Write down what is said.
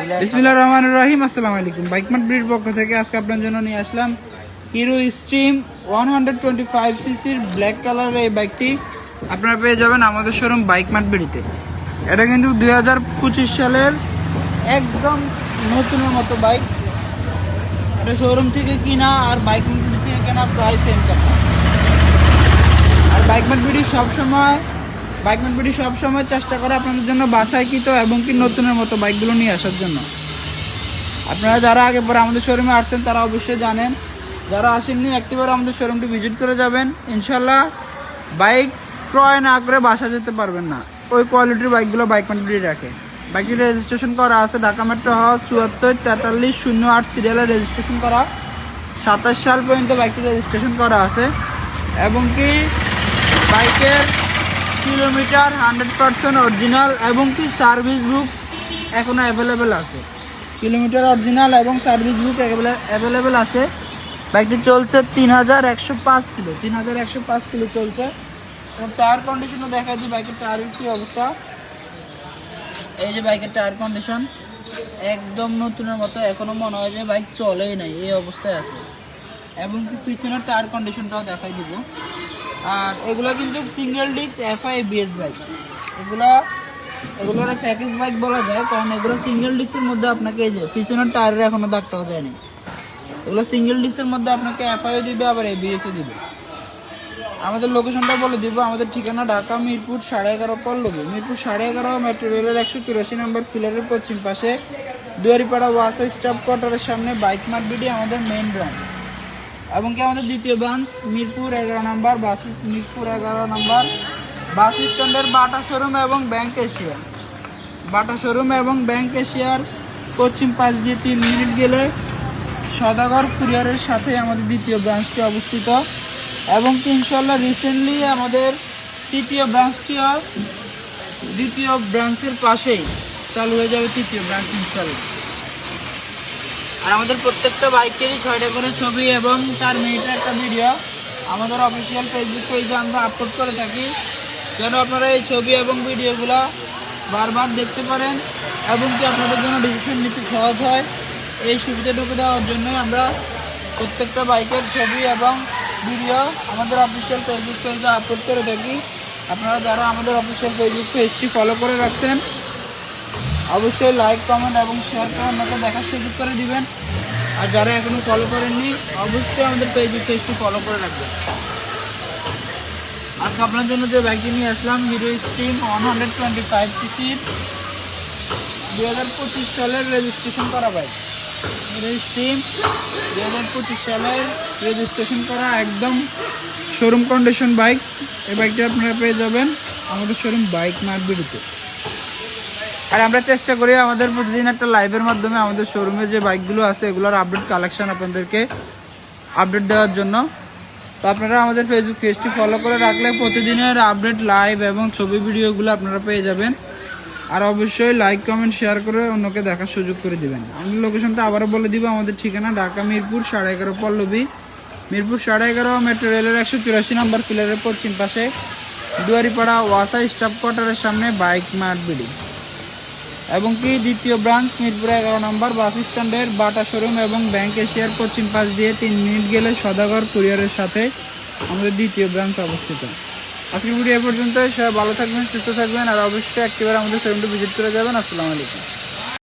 বিসমিল্লাহির রহমানির রহিম। আসসালামু আলাইকুম। বাইক মার্ট বিডির পক্ষ থেকে আজকে আপনার জন্য নিয়ে আসলাম হিরো স্ট্রিম 125 সিসির ব্ল্যাক কালারের এই বাইকটি আপনারা পেয়ে যাবেন আমাদের শোরুম বাইক মার্ট বিডিতে। এটা কিন্তু 2025 সালের একদম নতুনের মতো বাইক। এটা শোরুম থেকে কিনা আর বাইক মার্ট বিডি থেকে কেনা প্রায় সেম কথা। আর বাইক মার্ট বিডি সবসময় চেষ্টা করে আপনাদের জন্য বাছাইকৃত এবং কি নতুনের মতো বাইকগুলো নিয়ে আসার জন্য। আপনারা যারা আগে পরে আমাদের শোরুমে আসছেন তারা অবশ্যই জানেন, যারা আসেননি একটিবার আমাদের শোরুমটি ভিজিট করে যাবেন। ইনশাল্লাহ বাইক ক্রয় না করে বাসা যেতে পারবেন না, ওই কোয়ালিটির বাইকগুলো বাইক মার্ট বিডি রাখে। বাইকটি রেজিস্ট্রেশন করা আছে ঢাকা মেট্রো হাউস 744308 সিরিয়ালে রেজিস্ট্রেশন করা। 27 সাল পর্যন্ত বাইকটি রেজিস্ট্রেশন করা আছে এবং কি বাইকের কিলোমিটার 100% অরিজিনাল এবং কি সার্ভিস বুক এখনও অ্যাভেলেবেল আছে। কিলোমিটার অরিজিনাল এবং সার্ভিস বুক অ্যাভেলেবেল আছে। বাইকটি চলছে 3105 কিলো, 3105 কিলো চলছে। এবং টায়ার কন্ডিশনও দেখা যায় বাইকের টায়ারের কী অবস্থা। এই যে বাইকের টায়ার কন্ডিশন একদম নতুনের মতো, এখনও মনে হয় যে বাইক চলেই নাই, এই অবস্থায় আছে। এবং কি পিছনের টায়ার কন্ডিশনটাও দেখাই দিব। আর এগুলো কিন্তু single disc FI BS bike, এগুলোর প্যাকেজ বাইক বলা যায়, কারণ এগুলো সিঙ্গেল ডিস্কের মধ্যে আপনাকে এই যে পিছনের টায়ারে এখনো দাগ পাওয়া যায়নি। এগুলো সিঙ্গেল ডিস্কের মধ্যে আপনাকে এফআইও দিবে, আবার এবিএসও দিবে। আমাদের লোকেশনটা বলে দিব। আমাদের ঠিকানা ঢাকা মিরপুর 11.5 পল্লবী, মিরপুর 11.5 মেট্রো রেলের 184 নম্বর পিলারের পশ্চিম পাশে দুয়ারিপাড়া ওয়াসা স্টাফ কোয়ার্টারের সামনে বাইক মার্ট বিডি আমাদের মেইন ব্রাঞ্চ। এবং কি আমাদের দ্বিতীয় ব্রাঞ্চ মিরপুর 11 নম্বর বাস স্ট্যান্ডের বাটা শোরুম এবং ব্যাংক এশিয়ার পশ্চিম পাশ দিয়ে 3 মিনিট গেলে সদাগর কুরিয়ারের সাথে আমাদের দ্বিতীয় ব্রাঞ্চটি অবস্থিত। এবং কি ইনশাল্লাহ রিসেন্টলি আমাদের দ্বিতীয় ব্রাঞ্চের পাশেই চালু হয়ে যাবে তৃতীয় ব্রাঞ্চ ইনশাল্লাহ। আর আমাদের প্রত্যেকটা বাইকেরই 6টা করে ছবি এবং 4 মিনিটের একটা ভিডিও আমাদের অফিসিয়াল ফেসবুক পেজে আমরা আপলোড করে থাকি, যেন আপনারা এই ছবি এবং ভিডিওগুলো বারবার দেখতে পারেন এবং কি আপনাদের জন্য ডিসিশন নিতে সহজ হয়। এই সুবিধাটুকু দেওয়ার জন্যই আমরা প্রত্যেকটা বাইকের ছবি এবং ভিডিও আমাদের অফিসিয়াল ফেসবুক পেজে আপলোড করে থাকি। আপনারা যারা আমাদের অফিসিয়াল ফেসবুক পেজটি ফলো করে রাখছেন অবশ্যই লাইক, কমেন্ট এবং শেয়ার করে আমাকে দেখার সুযোগ করে দিবেন। আর যারা এখনও ফলো করেননি অবশ্যই আমাদের ফেসবুক পেজটি ফলো করে রাখবেন। আজকে আপনার জন্য যে বাইকটি নিয়ে আসলাম হিরো স্ট্রিম 125 সিসির 2025 সালের রেজিস্ট্রেশন করা বাইক। হিরো স্ট্রিম 2025 সালের রেজিস্ট্রেশন করা একদম শোরুম কন্ডিশন বাইক। এই বাইকটি আপনারা পেয়ে যাবেন আমাদের শোরুম বাইক মার্ট বিডিতে। আর আমরা চেষ্টা করি আমাদের প্রতিদিন একটা লাইভের মাধ্যমে আমাদের শোরুমে যে বাইকগুলো আছে এগুলোর আপডেট কালেকশন আপনাদেরকে আপডেট দেওয়ার জন্য। তো আপনারা আমাদের ফেসবুক পেজটি ফলো করে রাখলে প্রতিদিনের আপডেট লাইভ এবং ছবি ভিডিওগুলো আপনারা পেয়ে যাবেন। আর অবশ্যই লাইক, কমেন্ট, শেয়ার করে অন্যকে দেখার সুযোগ করে দিবেন। আমাদের লোকেশনটা আবারও বলে দিব। আমাদের ঠিকানা ঢাকা মিরপুর 11.5 পল্লবী, মিরপুর 11.5 মেট্রো রেলের 184 নম্বর পিলারের পশ্চিম পাশে দুয়ারিপাড়া ওয়াসা স্টাফ কোয়ার্টারের সামনে বাইক মার্ট বিডি। এবং কি দ্বিতীয় ব্রাঞ্চ মিরপুর 11 নম্বর বাস স্ট্যান্ডের বাটা শোরুম এবং ব্যাংক এশিয়ার পশ্চিম পাশ দিয়ে 3 মিনিট গেলে সদাগর কুরিয়ারের সাথে আমাদের দ্বিতীয় ব্রাঞ্চ অবস্থিত। আজকের ভিডিও এ পর্যন্ত। সবাই ভালো থাকবেন, সুস্থ থাকবেন আর অবশ্যই একটিবার আমাদের শোরুমটি ভিজিট করে যাবেন। আসসালামু আলাইকুম।